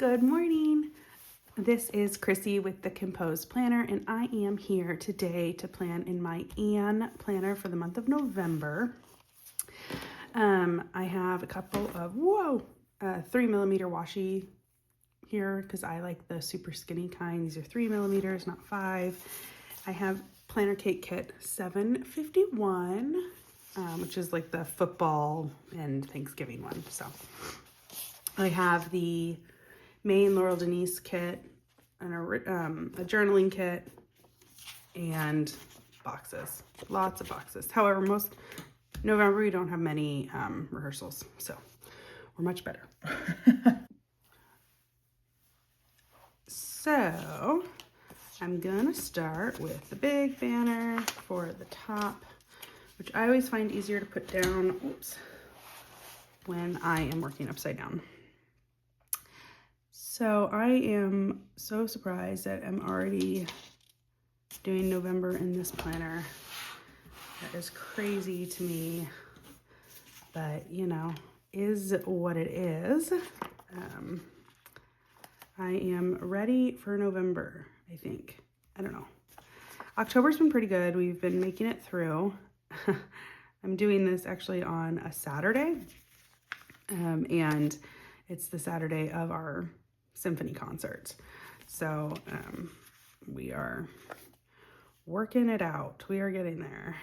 Good morning. This is Chrissy with the Compose Planner, and I am here today to plan in my Ann planner for the month of November. I have a couple of 3mm washi here because I like the super skinny kind. These are 3mm, not 5. I have Planner Cake Kit 751, which is like the football and Thanksgiving one. So I have the main Laurel Denise kit and a journaling kit and boxes, lots of boxes. However, most November we don't have many rehearsals, so we're much better. So I'm gonna start with the big banner for the top, which I always find easier to put down when I am working upside down. So I am so surprised that I'm already doing November in this planner. That is crazy to me, but you know, is what it is. I am ready for November, I think. I don't know. October's been pretty good. We've been making it through. I'm doing this actually on a Saturday, and it's the Saturday of our symphony concerts. So we are working it out. We are getting there.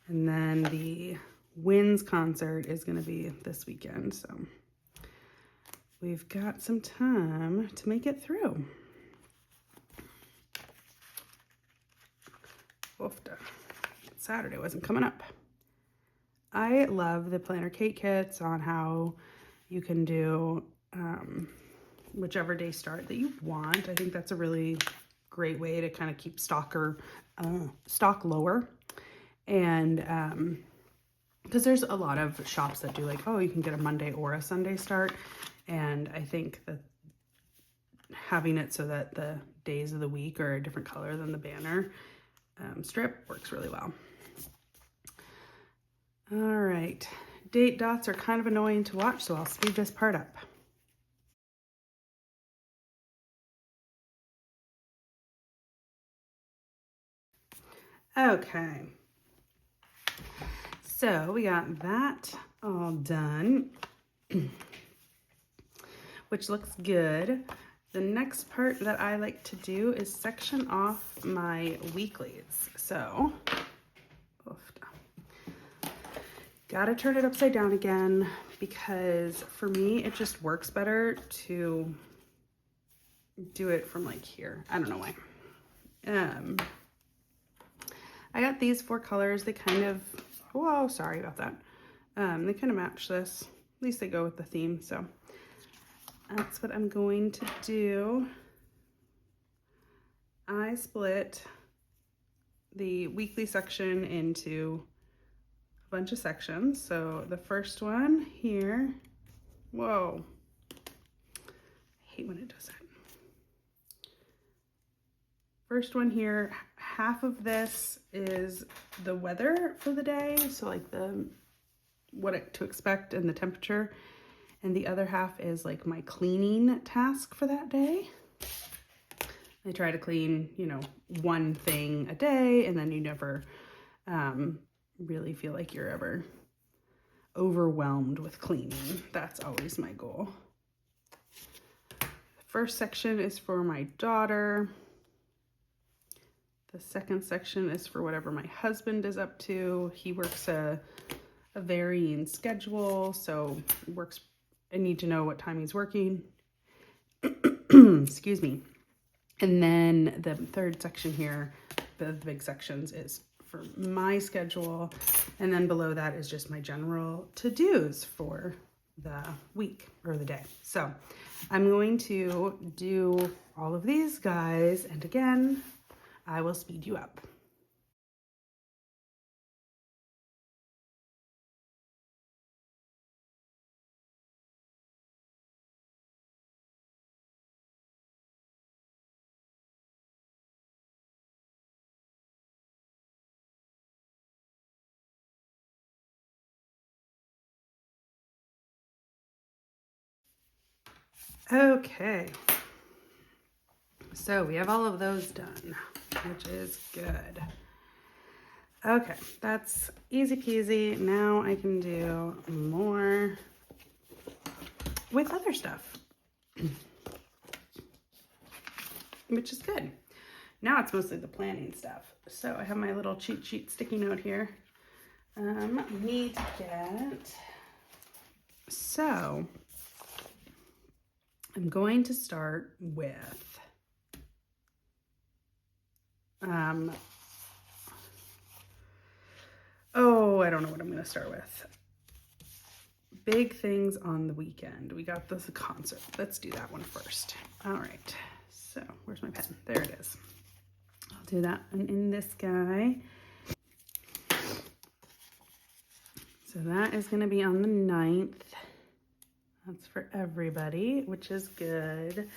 And then the Winds concert is going to be this weekend. So we've got some time to make it through. Oofta. Saturday wasn't coming up. I love the Planner Cake kits on how you can do whichever day start that you want. I think that's a really great way to kind of keep stock lower. And because there's a lot of shops that do like, oh, you can get a Monday or a Sunday start. And I think that having it so that the days of the week are a different color than the banner strip works really well. All right, date dots are kind of annoying to watch, so I'll speed this part up. Okay, so we got that all done, which looks good. The next part that I like to do is section off my weeklies. So, gotta turn it upside down again because for me, it just works better to do it from like here. I don't know why. I got these 4 colors. They kind of, whoa, sorry about that. They kind of match this. At least they go with the theme. So that's what I'm going to do. I split the weekly section into a bunch of sections. So the first one here, whoa, I hate when it does that. First one here, half of this is the weather for the day. So like what to expect and the temperature. And the other half is like my cleaning task for that day. I try to clean, you know, one thing a day, and then you never really feel like you're ever overwhelmed with cleaning. That's always my goal. The first section is for my daughter. The second section is for whatever my husband is up to. He works a varying schedule, so I need to know what time he's working. Excuse me. And then the third section here, the big sections, is for my schedule. And then below that is just my general to-dos for the week or the day. So I'm going to do all of these guys. And again, I will speed you up. Okay. So we have all of those done, which is good. Okay, that's easy peasy. Now I can do more with other stuff, which is good. Now it's mostly the planning stuff. So I have my little cheat sheet sticky note here. Need to get, so I'm going to start with, oh, I don't know what I'm going to start with. Big things on the weekend. We got this concert. Let's do that one first. All right. So where's my pen? There it is. I'll do that one in this guy. So that is going to be on the 9th. That's for everybody, which is good.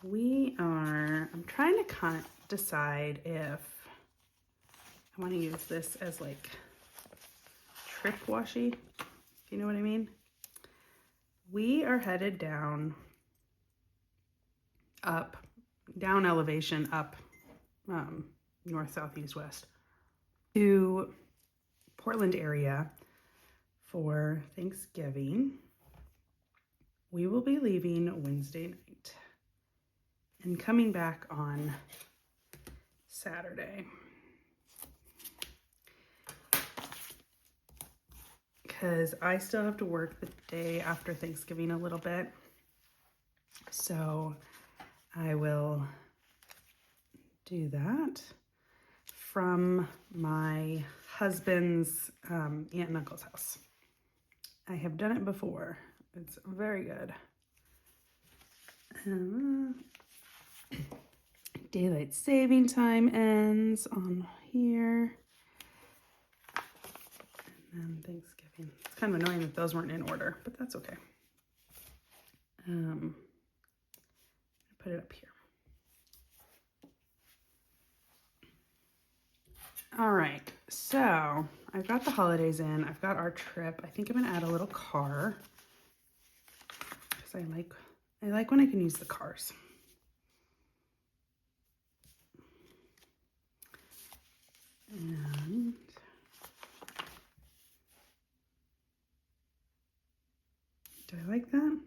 I'm trying to kind of decide if I want to use this as like trip washi, if you know what I mean. We are headed down elevation, up north, south, east, west to Portland area for Thanksgiving. We will be leaving Wednesday night and coming back on Saturday. Because I still have to work the day after Thanksgiving a little bit. So I will do that from my husband's aunt and uncle's house. I have done it before. It's very good. Daylight saving time ends on here. And then Thanksgiving. It's kind of annoying that those weren't in order, but that's okay. Put it up here. All right, so I've got the holidays in. I've got our trip. I think I'm gonna add a little car because I like when I can use the cars. And do I like that?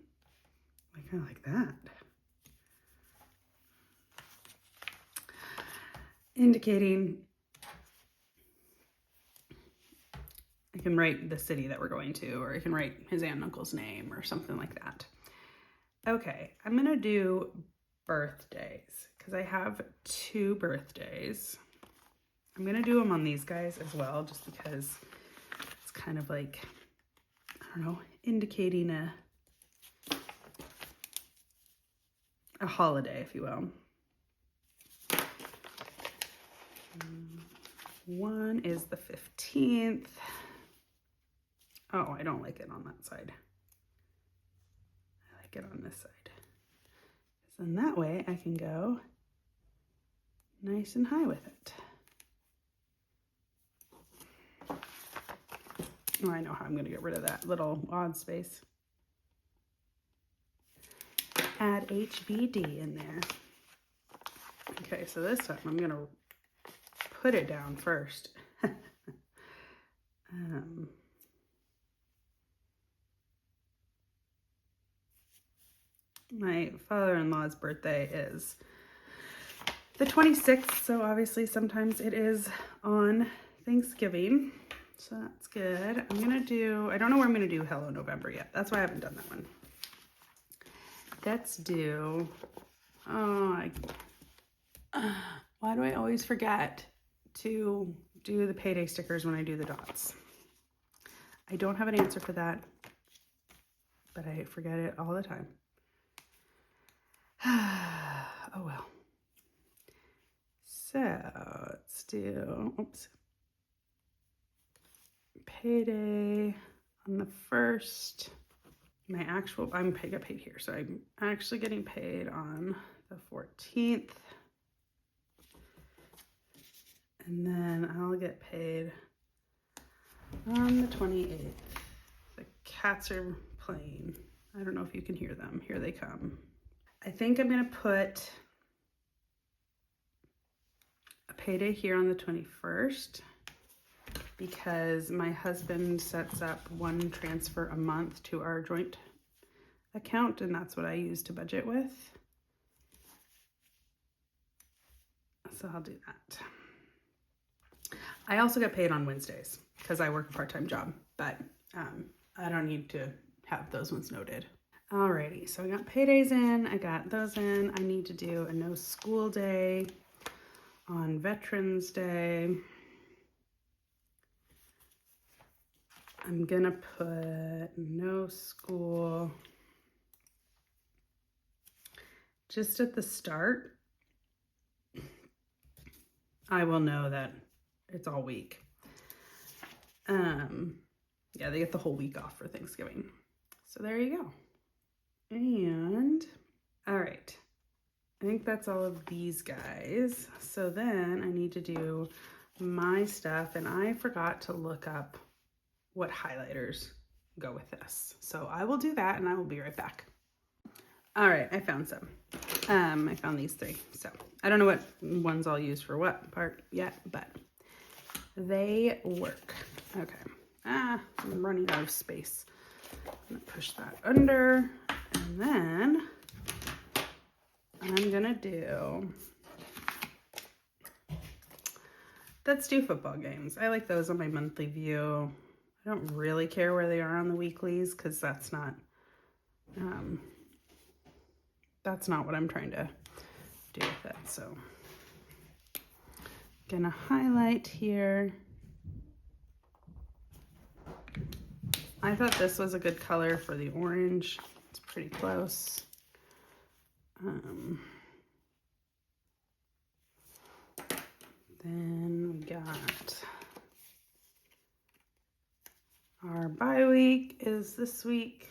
I kind of like that. Indicating I can write the city that we're going to, or I can write his aunt and uncle's name or something like that. Okay, I'm gonna do birthdays because I have 2 birthdays. I'm gonna do them on these guys as well, just because it's kind of like, I don't know, indicating a holiday, if you will. One is the 15th. Oh, I don't like it on that side. I like it on this side. So then that way I can go nice and high with it. Oh, I know how I'm going to get rid of that little odd space. Add HBD in there. Okay, so this time I'm going to put it down first. My father-in-law's birthday is the 26th, so obviously sometimes it is on Thanksgiving, so that's good. I don't know where I'm gonna do Hello November yet. That's why I haven't done that one. Let's do, why do I always forget to do the payday stickers when I do the dots? I don't have an answer for that, but I forget it all the time. Oh well. So let's do, payday on the 1st. I get paid here, so I'm actually getting paid on the 14th. And then I'll get paid on the 28th. The cats are playing I don't know if you can hear them. Here they come. I think I'm gonna put a payday here on the 21st because my husband sets up one transfer a month to our joint account, and that's what I use to budget with. So I'll do that. I also get paid on Wednesdays because I work a part-time job, but I don't need to have those ones noted. Alrighty, so I got paydays in, I got those in. I need to do a no school day on Veterans Day. I'm gonna put no school just at the start. I will know that it's all week. Yeah, they get the whole week off for Thanksgiving. So there you go. And all right, I think that's all of these guys. So then I need to do my stuff, and I forgot to look up what highlighters go with this. So I will do that and I will be right back. All right, I found some. I found these three. So I don't know what ones I'll use for what part yet, but they work. Okay. I'm running out of space. I'm gonna push that under, and then I'm gonna do, let's do football games. I like those on my monthly view. I don't really care where they are on the weeklies because that's not what I'm trying to do with it. So gonna highlight here. I thought this was a good color for the orange. It's pretty close. Then we got our bye week is this week.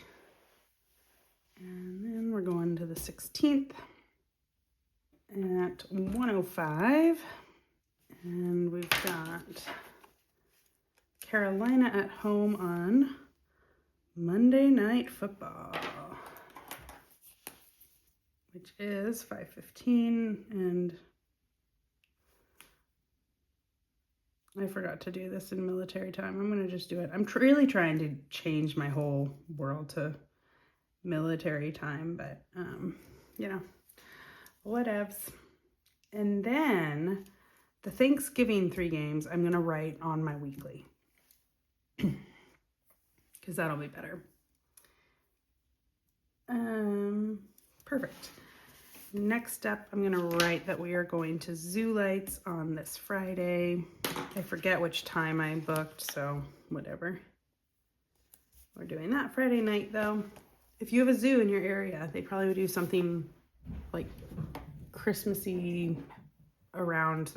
And then we're going to the 16th at 1:05. And we've got Carolina at home on Monday Night Football, which is 5:15, and I forgot to do this in military time. I'm gonna just do it. I'm really trying to change my whole world to military time, but you know, whatevs. And then the Thanksgiving 3 games I'm gonna write on my weekly because that'll be better. Perfect. Next up, I'm gonna write that we are going to Zoo Lights on this Friday. I forget which time I booked, so whatever. We're doing that Friday night though. If you have a zoo in your area, they probably would do something like Christmassy around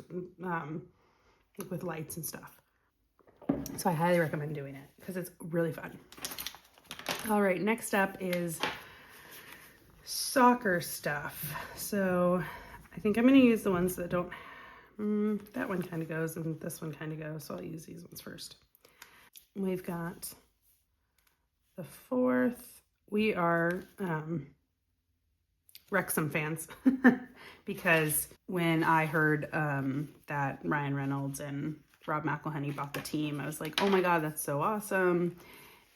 with lights and stuff. So I highly recommend doing it because it's really fun. All right, next up is soccer stuff. So I think I'm going to use the ones that don't, that one kind of goes and this one kind of goes. So I'll use these ones first. We've got the 4th. We are Wrexham fans because when I heard that Ryan Reynolds and Rob McElhenney bought the team, I was like, oh my God, that's so awesome.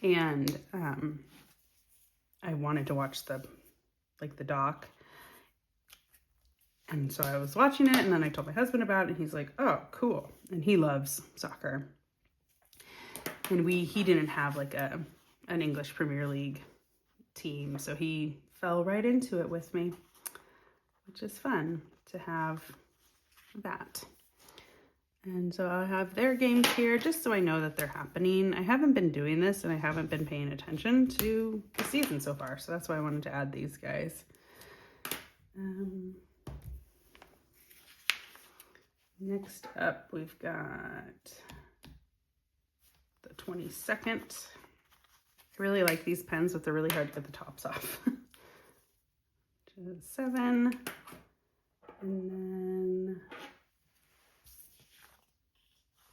And I wanted to watch the doc. And so I was watching it, and then I told my husband about it, and he's like, oh, cool. And he loves soccer. And he didn't have like an English Premier League team, so he fell right into it with me, which is fun to have that. And so I'll have their games here just so I know that they're happening. I haven't been doing this and I haven't been paying attention to the season so far, so that's why I wanted to add these guys. Next up, we've got the 22nd. I really like these pens, but they're really hard to get the tops off. 7, and then,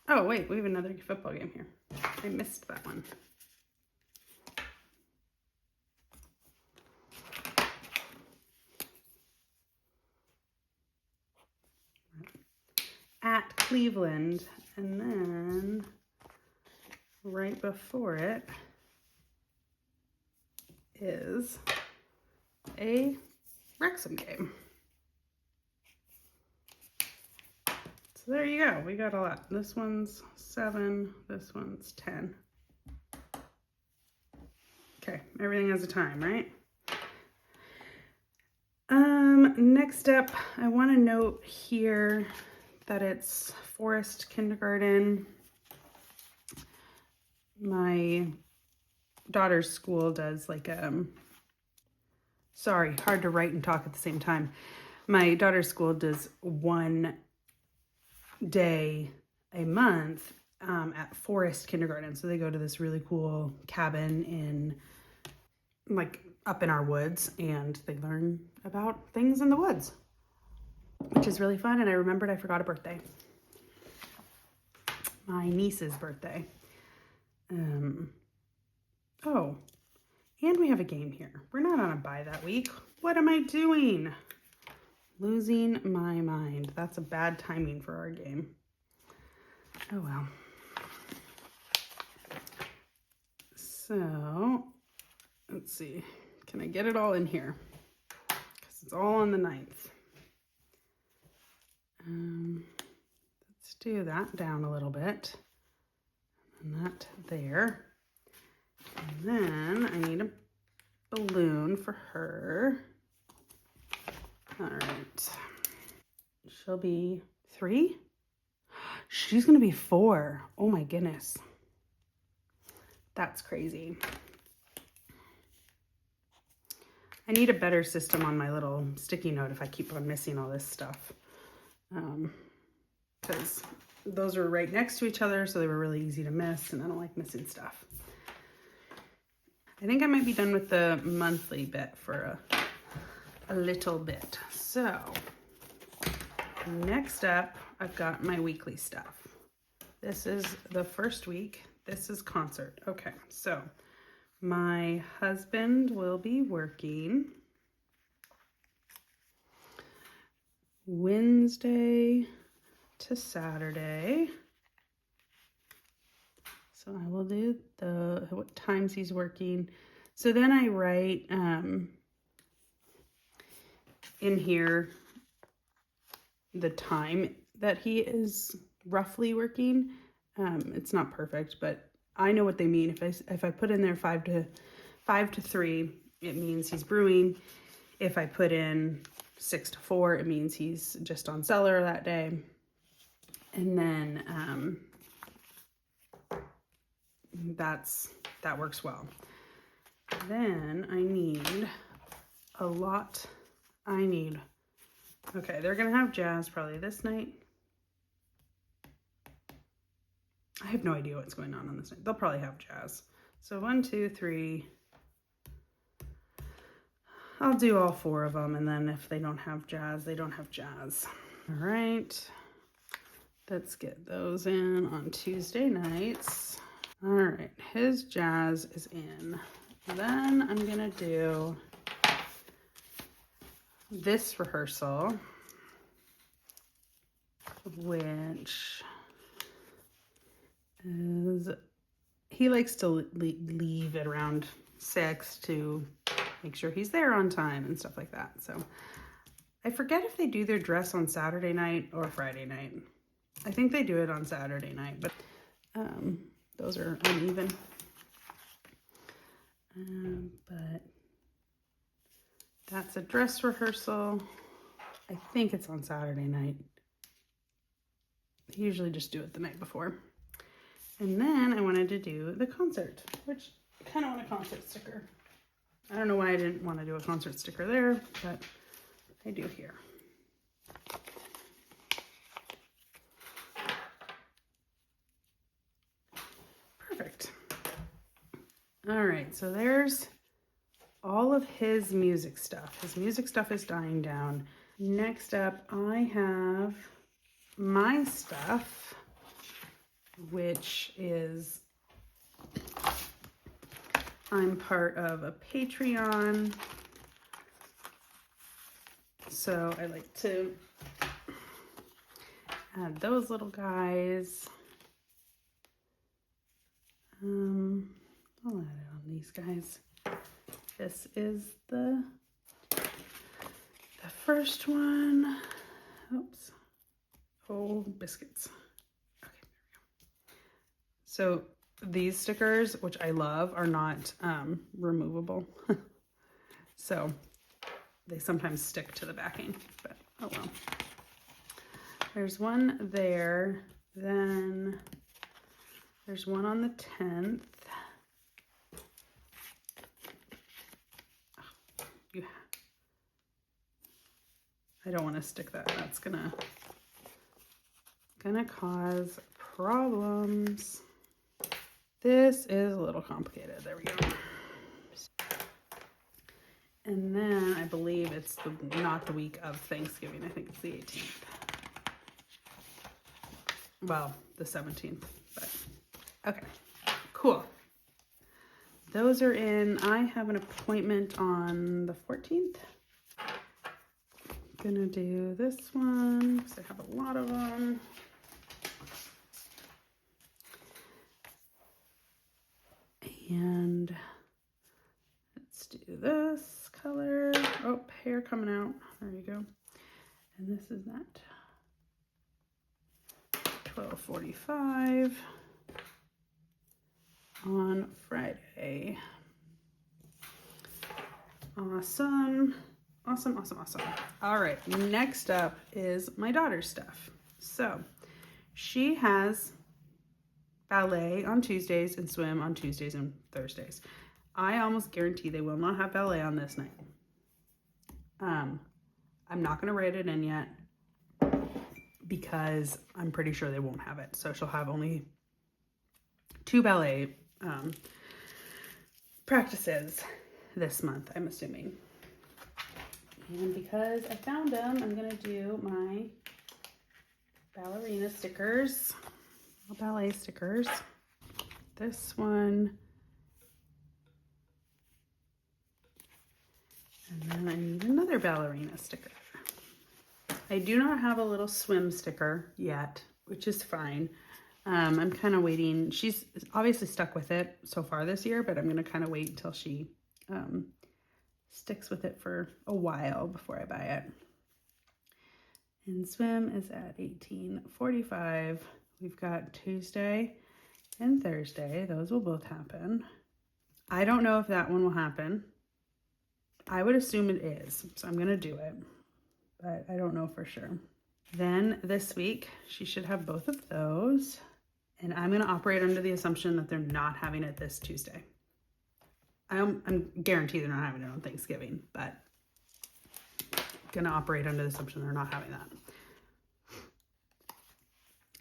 oh wait, we have another football game here. I missed that one. Cleveland. And then right before it is a Wrexham game. So there you go. We got a lot. This one's 7. This one's 10. Okay, everything has a time, right? Next up, I want to note here that it's Forest Kindergarten. My daughter's school does like sorry, hard to write and talk at the same time. My daughter's school does one day a month at Forest Kindergarten. So they go to this really cool cabin in like up in our woods, and they learn about things in the woods, which is really fun. And I remembered I forgot a birthday. My niece's birthday. Oh, and we have a game here. We're not on a bye that week. What am I doing? Losing my mind. That's a bad timing for our game. Oh well. So, let's see. Can I get it all in here? Because it's all on the 9th. Let's do that down a little bit. And that there. And then I need a balloon for her. All right. She'll be 3. She's going to be 4. Oh my goodness. That's crazy. I need a better system on my little sticky note if I keep on missing all this stuff. Because those are right next to each other, so they were really easy to miss, and I don't like missing stuff. I think I might be done with the monthly bit for a little bit. So, next up, I've got my weekly stuff. This is the first week. This is concert. Okay, so my husband will be working Wednesday to Saturday. So I will do what times he's working. So then I write in here the time that he is roughly working. It's not perfect, but I know what they mean. If I put in there 5 to 3, it means he's brewing. If I put in 6 to 4, it means he's just on cellar that day. And then that works well. Then I need a lot. Okay, they're gonna have jazz probably this night. I have no idea what's going on this night. They'll probably have jazz. So 1, 2, 3. I'll do all 4 of them, and then if they don't have jazz, they don't have jazz. All right. Let's get those in on Tuesday nights. All right, his jazz is in. Then I'm gonna do this rehearsal, which is, he likes to leave at around 6 to make sure he's there on time and stuff like that. So I forget if they do their dress on Saturday night or Friday night. I think they do it on Saturday night, but those are uneven. But that's a dress rehearsal. I think it's on Saturday night. I usually just do it the night before. And then I wanted to do the concert, which I kind of want a concert sticker. I don't know why I didn't want to do a concert sticker there, but I do here. Perfect. All right, so there's all of his music stuff. His music stuff is dying down. Next up, I have my stuff, which is, I'm part of a Patreon. So I like to Add those little guys. I'll add it on these guys. This is the first one. Oops. Oh, biscuits. Okay, there we go. So these stickers, which I love, are not removable. So they sometimes stick to the backing, but oh well. There's one there. Then there's one on the 10th. Oh, I don't want to stick that. That's gonna cause problems. This is a little complicated. There we go. And then I believe it's not the week of Thanksgiving. I think it's the 18th. Well, the 17th, but okay, cool. Those are in. I have an appointment on the 14th. Gonna do this one because I have a lot of them. And let's do this color. Oh, hair coming out. There you go. And this is that. 12:45 on Friday. Awesome. Awesome, awesome, awesome. All right, next up is my daughter's stuff. So she has ballet on Tuesdays and swim on Tuesdays and Thursdays. I almost guarantee they will not have ballet on this night. I'm not going to write it in yet because I'm pretty sure they won't have it. So she'll have only 2 ballet practices this month, I'm assuming. And because I found them, I'm going to do my ballerina stickers, ballet stickers. This one. And then I need another ballerina sticker. I do not have a little swim sticker yet, which is fine. I'm kind of waiting. She's obviously stuck with it so far this year, but I'm going to kind of wait until she sticks with it for a while before I buy it. And swim is at 18:45. We've got Tuesday and Thursday. Those will both happen. I don't know if that one will happen. I would assume it is, so I'm going to do it, but I don't know for sure. Then this week, she should have both of those, and I'm going to operate under the assumption that they're not having it this Tuesday. I'm guaranteed they're not having it on Thanksgiving, but I'm going to operate under the assumption they're not having that.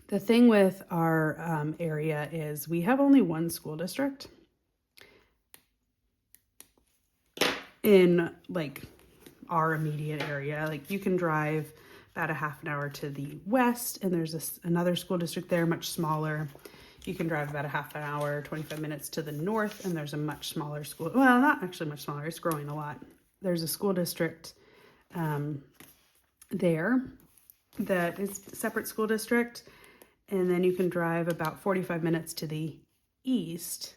The thing with our area is we have only one school district in like our immediate area. Like you can drive about a half an hour to the west and there's another school district there, much smaller. You can drive about a half an hour, 25 minutes to the north and there's a much smaller school. Well, not actually much smaller, it's growing a lot. There's a school district there that is a separate school district. And then you can drive about 45 minutes to the east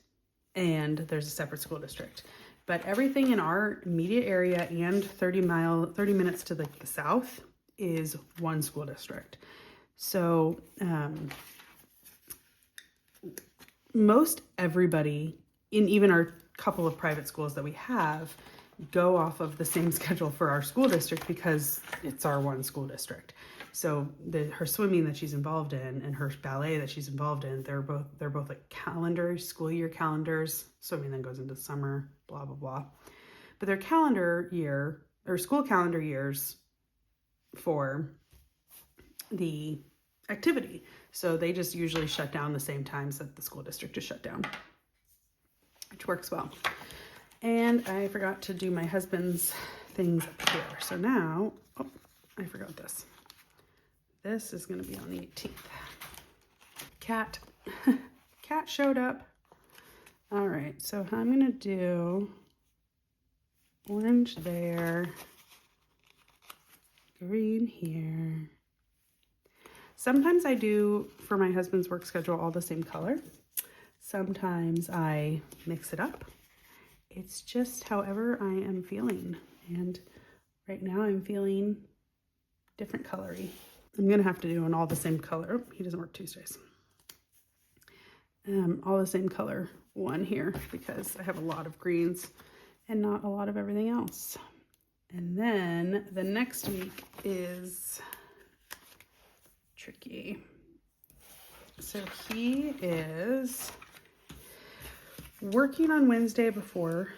and there's a separate school district. But everything in our immediate area and 30 minutes to the south is one school district. So most everybody in even our couple of private schools that we have go off of the same schedule for our school district because it's our one school district. So her swimming that she's involved in and her ballet that she's involved in, they're both like calendars, school year calendars. Swimming then goes into summer, blah, blah, blah. But their calendar year or school calendar years for the activity. So they just usually shut down the same times that the school district is shut down, which works well. And I forgot to do my husband's things up here. So now, oh, I forgot this. This is going to be on the 18th. Cat showed up. All right, so I'm going to do orange there, green here. Sometimes I do, for my husband's work schedule, all the same color. Sometimes I mix it up. It's just however I am feeling. And right now I'm feeling different colory. I'm gonna have to do an all the same color. He doesn't work Tuesdays. All the same color one here because I have a lot of greens and not a lot of everything else. And then the next week is tricky. So he is working on Wednesday before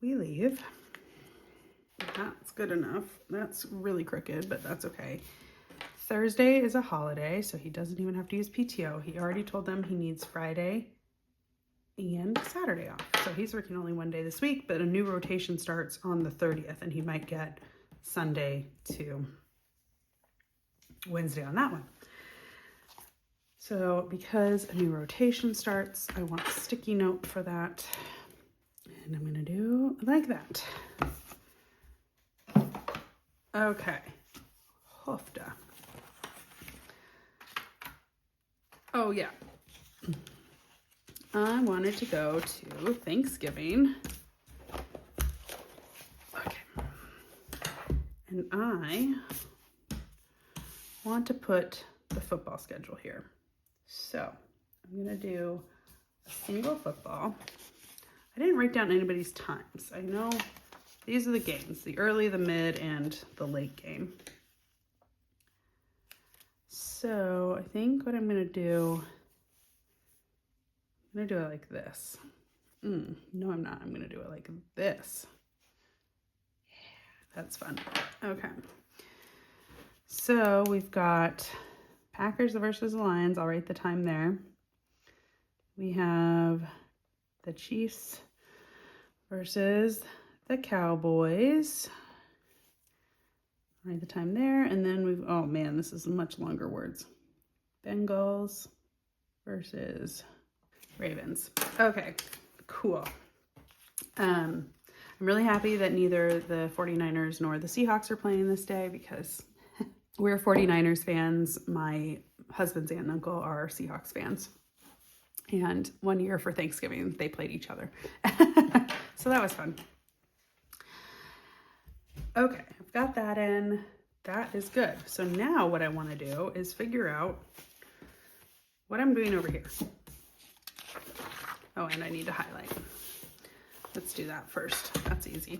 we leave. That's good enough. That's really crooked, but that's okay. Thursday is a holiday, so he doesn't even have to use PTO. He already told them he needs Friday and Saturday off. So he's working only one day this week, but a new rotation starts on the 30th, and he might get Sunday to Wednesday on that one. So because a new rotation starts, I want a sticky note for that. And I'm gonna do like that. Okay, Hofda. Oh yeah, I wanted to go to Thanksgiving. Okay, and I want to put the football schedule here. So I'm gonna do a single football. I didn't write down anybody's times. I know these are the games, the early, the mid, and the late game. So I think what I'm gonna do, it like this. No, I'm not. I'm gonna do it like this. Yeah, that's fun. Okay. So we've got Packers versus the Lions. I'll write the time there. We have the Chiefs versus the Cowboys. Write the time there. And then we've, oh man, this is much longer words. Bengals versus Ravens. Okay, cool. I'm really happy that neither the 49ers nor the Seahawks are playing this day because we're 49ers fans. My husband's aunt and uncle are Seahawks fans. And one year for Thanksgiving, they played each other. So that was fun. Okay, I've got that in. That is good. So now what I want to do is figure out what I'm doing over here. Oh, and I need to highlight. Let's do that first. That's easy.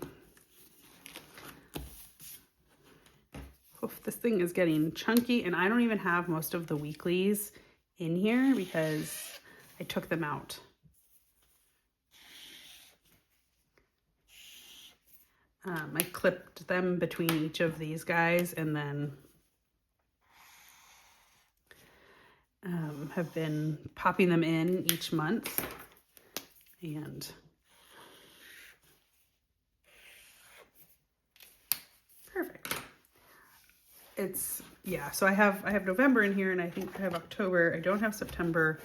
Oof, this thing is getting chunky, and I don't even have most of the weeklies in here because I took them out. I clipped them between each of these guys and then have been popping them in each month. And perfect. It's, yeah, so I have November in here, and I think I have October. I don't have September.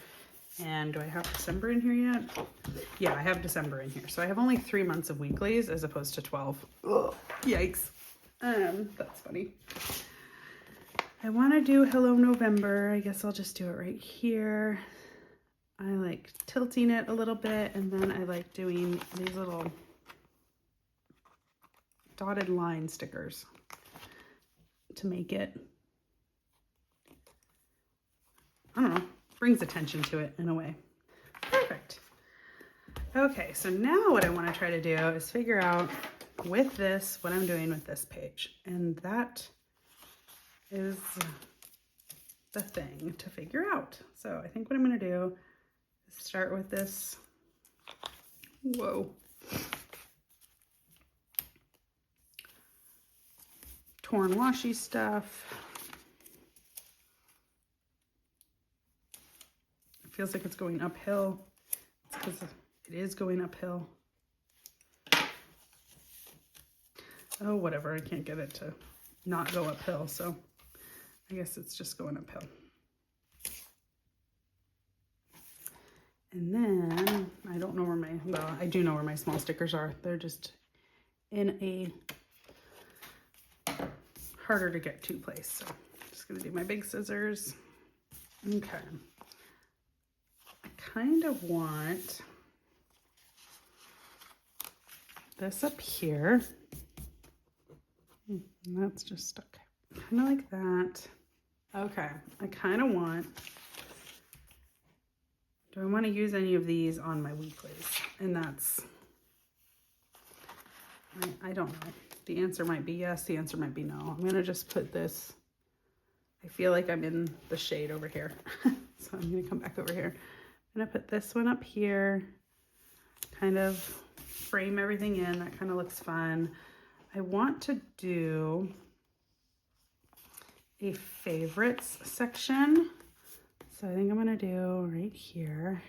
And do I have December in here yet? Yeah, I have December in here. So I have only 3 months of weeklies as opposed to 12. Ugh, yikes. That's funny. I want to do Hello November. I guess I'll just do it right here. I like tilting it a little bit, and then I like doing these little dotted line stickers to make it, I don't know, brings attention to it in a way. Perfect. Okay, so now what I want to try to do is figure out with this what I'm doing with this page. And that is the thing to figure out. So I think what I'm going to do is start with this. Whoa. Torn washi stuff. It feels like it's going uphill. It's because it is going uphill. Oh, whatever. I can't get it to not go uphill, so I guess it's just going uphill. And then I don't know where my, well, I do know where my small stickers are. They're just in a harder to get to place. So just gonna do my big scissors. Okay. I kind of want this up here. That's just stuck. Kind of like that. Okay, I kind of want, do I want to use any of these on my weeklies? And that's, I don't know. The answer might be yes, the answer might be no. I'm gonna just put this, I feel like I'm in the shade over here. So I'm gonna come back over here. I'm gonna put this one up here, kind of frame everything in. That kind of looks fun. I want to do a favorites section. So I think I'm gonna do right here.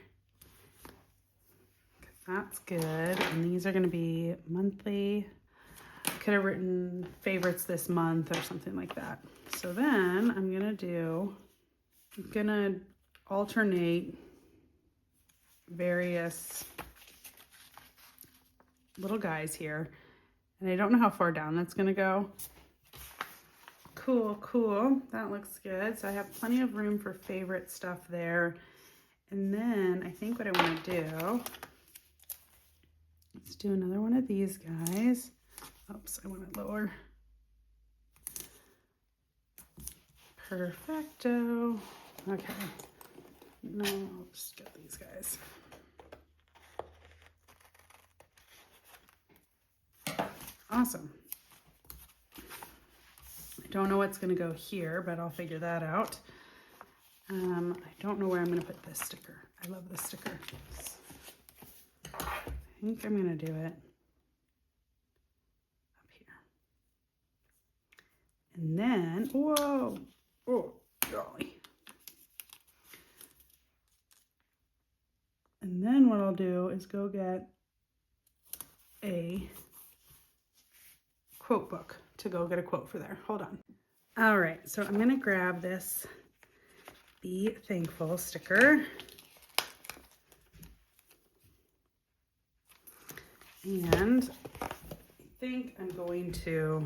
That's good. And these are gonna be monthly. I could have written favorites this month or something like that. So then I'm gonna alternate various little guys here. And I don't know how far down that's gonna go. Cool, cool. That looks good. So I have plenty of room for favorite stuff there. And then I think what I want to do, let's do another one of these guys. Oops, I want it lower. Perfecto. Okay. No, I'll just get these guys. Awesome. I don't know what's going to go here, but I'll figure that out. I don't know where I'm going to put this sticker. I love this sticker. I think I'm going to do it up here. And then, whoa, oh, golly. And then what I'll do is go get a quote book to go get a quote for there. Hold on. All right, so I'm gonna grab this Be Thankful sticker. And I think I'm going to,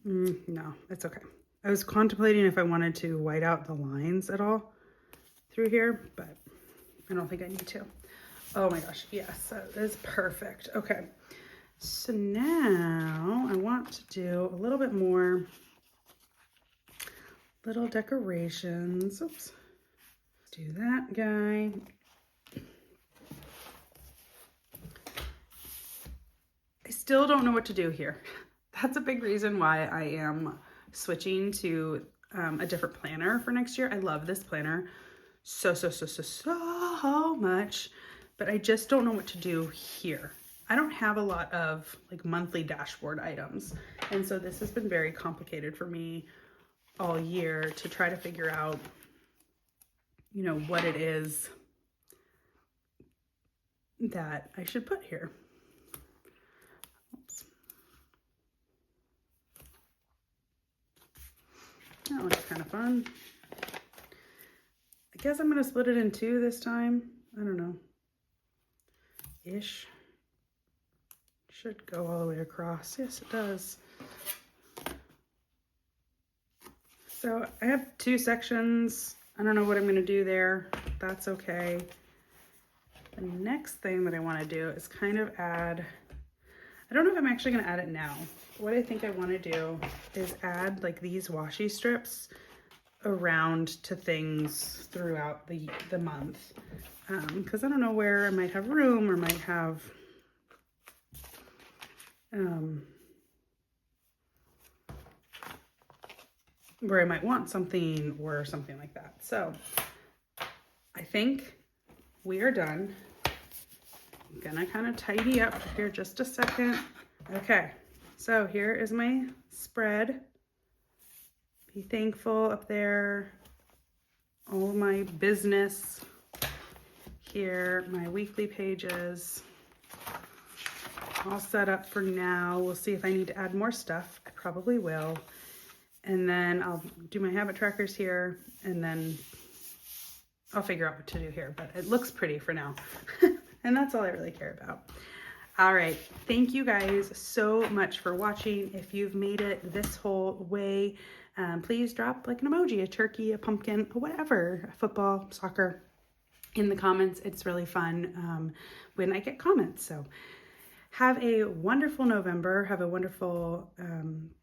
no, it's okay. I was contemplating if I wanted to white out the lines at all through here, but I don't think I need to. Oh my gosh, yes, that is perfect. Okay, so now I want to do a little bit more little decorations. Oops. Do that guy. I still don't know what to do here. That's a big reason why I am switching to a different planner for next year. I love this planner so much, but I just don't know what to do here. I don't have a lot of like monthly dashboard items. And so this has been very complicated for me all year to try to figure out, you know, what it is that I should put here. Oops. That looks kind of fun. I guess I'm going to split it in two this time. I don't know. Ish. Should go all the way across. Yes, it does. So I have two sections. I don't know what I'm going to do there. That's okay. The next thing that I want to do is kind of add, I don't know if I'm actually going to add it now. What I think I want to do is add like these washi strips around to things throughout the month. Because I don't know where I might have room or might have where I might want something or something like that. So I think we are done. I'm gonna kind of tidy up here just a second. Okay, so here is my spread. Be thankful up there. All my business here, my weekly pages. All set up for now. We'll see if I need to add more stuff. I probably will. And then I'll do my habit trackers here, and then I'll figure out what to do here, but it looks pretty for now. And that's all I really care about. All right. Thank you guys so much for watching. If you've made it this whole way, please drop like an emoji, a turkey, a pumpkin, whatever, football, soccer, in the comments. It's really fun when I get comments. So have a wonderful November. Have a wonderful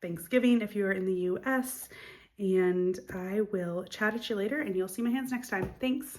Thanksgiving if you're in the US. And I will chat at you later, and you'll see my hands next time. Thanks.